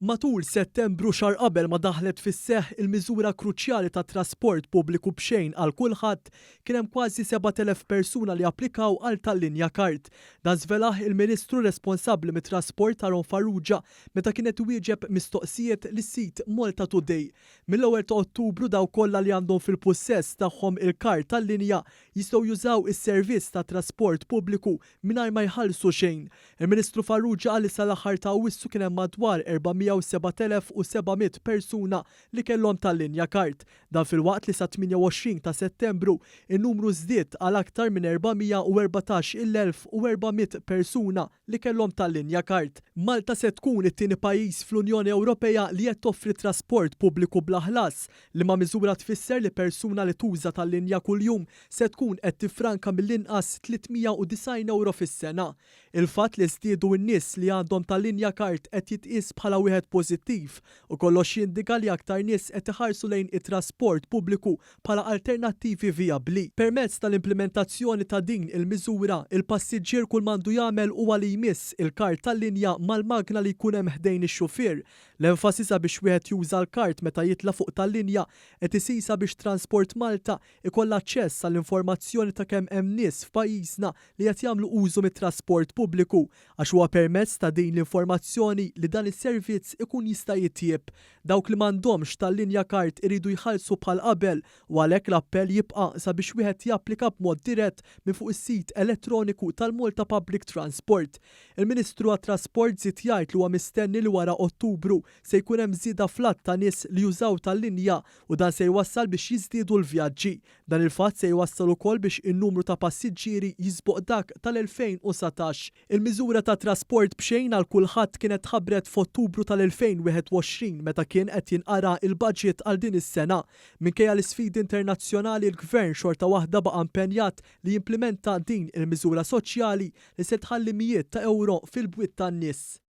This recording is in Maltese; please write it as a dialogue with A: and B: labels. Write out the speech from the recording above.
A: Matul Settembru xahar qabel ma daħlet fis-seħħ il-miżura kruċjali ta' trasport pubbliku b'xejn għal kulħadd kien hemm kważi 7,000 persuna li applikaw għal tal-linja kart. Dan żvelaħ il-Ministru responsabbli mit-trasport Aron Farrugia meta kienet iwieġeb mistoqsijiet lis-sit Malta Today. Mill-ewwel ta' Ottubru daw kollha li għandhom fil-pussess tagħhom il-kart tal-linja jistgħu jużaw is-servizz ta' trasport pubbliku mingħajr ma jħallsu xejn. Il-Ministru Farrugia qal li sal-aħħar ta' Awwissu kien hemm madwar 407,700 persuna li kellhom tal-linja kart. Dan fil-waqt li sa 28 ta' Settembru in-numru żdied għal aktar minn 414,400 persuna li kellhom tal-linja kart. Malta se tkun it-tieni pajjiż fl-Unjoni Ewropea li qed toffri trasport pubbliku bla ħlas li ma' miżura tfisser li persuna li tuża tal-linja kuljum se tkun qed tifranka mill-inqas 390 euro fis-sena. Il-fatt li żdiedu n-nies li għandhom tal-linja kart qed jitqies bħala wieħed pożittiv u kollox jindika li aktar nies qed iħarsu lejn it-trasport pubbliku bħala alternattivi vijabbli. Permezz tal-implementazzjoni ta' din il-miżura, il-passiġġier kull m'għandu jagħmel huwa li jmiss il-kart tal-linja mal-magna li jkun hemm ħdejn ix-xufier. L-enfasi biex wieħed juża l-kart meta jitla fuq tal-linja qed isisa biex Transport Malta ikollha aċċess għall-informazzjoni ta' kemm hemm nies f'pajjiżna li qed jagħmlu użu mit-trasport pubbliku għax huwa permezz ta' din l-informazzjoni li dan is-servizz ikun jista' jitjieb. Dawk li m'għandhomx tal-linja kart iridu jħallsu bħal qabel u għalhekk l-appell jibqa' sabiex wieħed japplika b'mod dirett minn fuq is-sit elettroniku tal-Malta Public Transport. Il-Ministru għat-Trasport żied jgħid li huwa mistenni li wara Ottubru se jkun hemm żieda flatt ta' nies li jużaw tal-linja u dan se jwassal biex jiżdiedu l-vjaġġi. Dan il-fatt se jwassal ukoll biex in-numru ta' passiġġieri jisboq dak tal-2019. Il-miżura ta' trasport b'xejn għal kulħadd kienet ħabbret f'Ottubru tal-2021 meta kien qed jinqara il-budget għal din is-sena. Minkejja l-isfidi internazzjonali l-Gvern xorta waħda baqa' impenjat li jimplementa din il-miżura soċjali li se tħalli mijiet ta' euro fil-bwiet tan-nies.